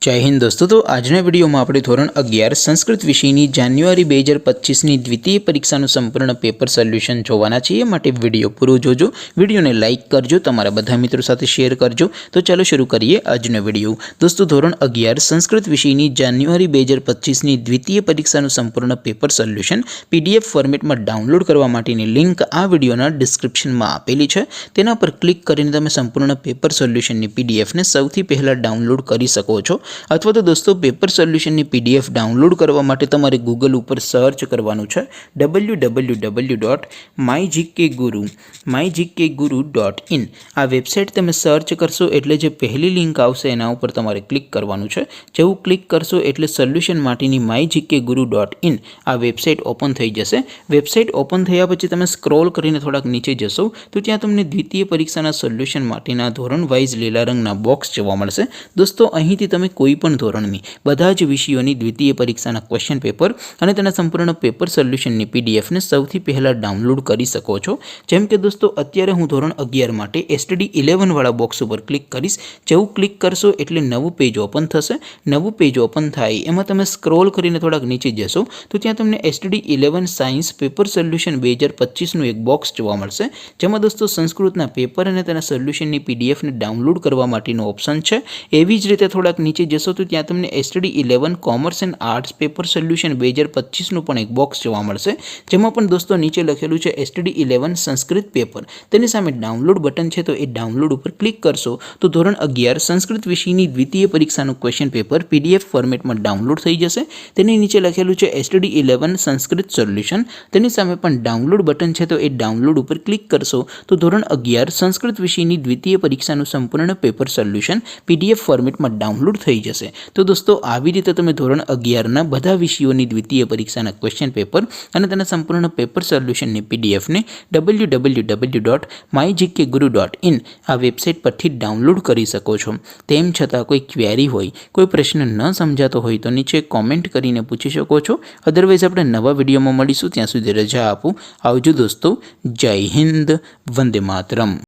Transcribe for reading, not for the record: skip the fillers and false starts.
जय हिंद दोस्तों। तो આજના વિડીયોમાં આપણે ધોરણ 11 સંસ્કૃત વિષયની જાન્યુઆરી 2025ની દ્વિતીય પરીક્ષાનું સંપૂર્ણ પેપર સોલ્યુશન જોવાના છીએ। માટે વિડીયો પૂરો જોજો, વિડીયોને લાઇક કરજો, તમારા બધા મિત્રો સાથે શેર કરજો। તો ચાલો શરૂ કરીએ આજનો વિડીયો। દોસ્તો ધોરણ 11 સંસ્કૃત વિષયની જાન્યુઆરી 2025ની દ્વિતીય પરીક્ષાનું સંપૂર્ણ પેપર સોલ્યુશન પીડીએફ ફોર્મેટમાં ડાઉનલોડ કરવા માટેની લિંક આ વિડીયોના ડિસ્ક્રિપ્શનમાં આપેલી છે। તેના પર ક્લિક કરીને તમે સંપૂર્ણ પેપર સોલ્યુશનની પીડીએફને સૌથી પહેલાં ડાઉનલોડ કરી શકો છો। अथवा तो दोस्तों पेपर सोल्यूशन की पीडीएफ डाउनलॉड करवा माटे तमारे गूगल पर सर्च करवानुं छे www.mygkguru.in। आ वेबसाइट तमे सर्च करशो एटले जे पहली लिंक आवशे एना उपर तमारे क्लिक करवानुं छे। जेवुं क्लिक करशो एटले सोल्यूशन माटेनी mygkguru.in आ वेबसाइट ओपन थई जशे। वेबसाइट ओपन थया पछी तमे स्क्रॉल करीने थोड़ाक नीचे जशो तो त्यां तमने द्वितीय परीक्षाना सोल्यूशन माटेना धोरण वाइज लीला रंगना बॉक्स जोवा मळशे। दोस्तों અહીંથી તમે કોઈપણ ધોરણની બધા જ વિષયોની દ્વિતીય પરીક્ષાના ક્વેશ્ચન પેપર અને તેના સંપૂર્ણ પેપર સોલ્યુશનની પીડીએફને સૌથી પહેલાં ડાઉનલોડ કરી શકો છો। જેમ કે દોસ્તો અત્યારે હું ધોરણ 11 માટે STD 11 વાળા બોક્સ ઉપર ક્લિક કરીશ। જેવું ક્લિક કરશો એટલે નવું પેજ ઓપન થશે। નવું પેજ ઓપન થાય એમાં તમે સ્ક્રોલ કરીને થોડાક નીચે જશો તો ત્યાં તમને STD 11 સાયન્સ પેપર સોલ્યુશન 2025નું એક બોક્સ જોવા મળશે, જેમાં દોસ્તો સંસ્કૃતના પેપર અને તેના સોલ્યુશનની પીડીએફને ડાઉનલોડ કરવા માટેનો ઓપ્શન છે। એવી જ રીતે થોડાક નીચે જશો તો ત્યાં તમને STD 11 commerce and arts paper solution 2025નું પણ એક બોક્સ જોવા મળશે, જેમાં પણ દોસ્તો નીચે લખેલું છે STD 11 સંસ્કૃત પેપર। તેની સામે ડાઉનલોડ બટન છે, તો એ ડાઉનલોડ ઉપર ક્લિક કરશો તો ધોરણ 11 સંસ્કૃત વિષયની દ્વિતીય પરીક્ષાનું ક્વેશ્ચન પેપર PDF ફોર્મેટમાં ડાઉનલોડ થઈ જશે। તેની નીચે લખેલું છે STD 11 સંસ્કૃત સોલ્યુશન। તેની સામે પણ ડાઉનલોડ બટન છે, તો એ ડાઉનલોડ ઉપર ક્લિક કરશો તો ધોરણ 11 સંસ્કૃત વિષયની દ્વિતીય પરીક્ષાનું સંપૂર્ણ પેપર સોલ્યુશન PDF ફોર્મેટમાં ડાઉનલોડ થઈ જશે। तो दोस्तों આવી રીતે તમે ધોરણ 11ના બધા વિષયોની દ્વિતીય પરીક્ષાના ક્વેશ્ચન પેપર અને તેના સંપૂર્ણ પેપર સોલ્યુશનની પીડીએફને www.mygkguru.in આ વેબસાઇટ પરથી ડાઉનલોડ કરી શકો છો। તેમ છતાં કોઈ ક્વેરી હોય, કોઈ પ્રશ્ન ન સમજાતો હોય તો નીચે કોમેન્ટ કરીને પૂછી શકો છો। અધરવાઇઝ આપણે નવા વિડીયોમાં મળીશું, ત્યાં સુધી રજા આપો। આવજો દોસ્તો। જય હિન્દ, વંદે માતરમ।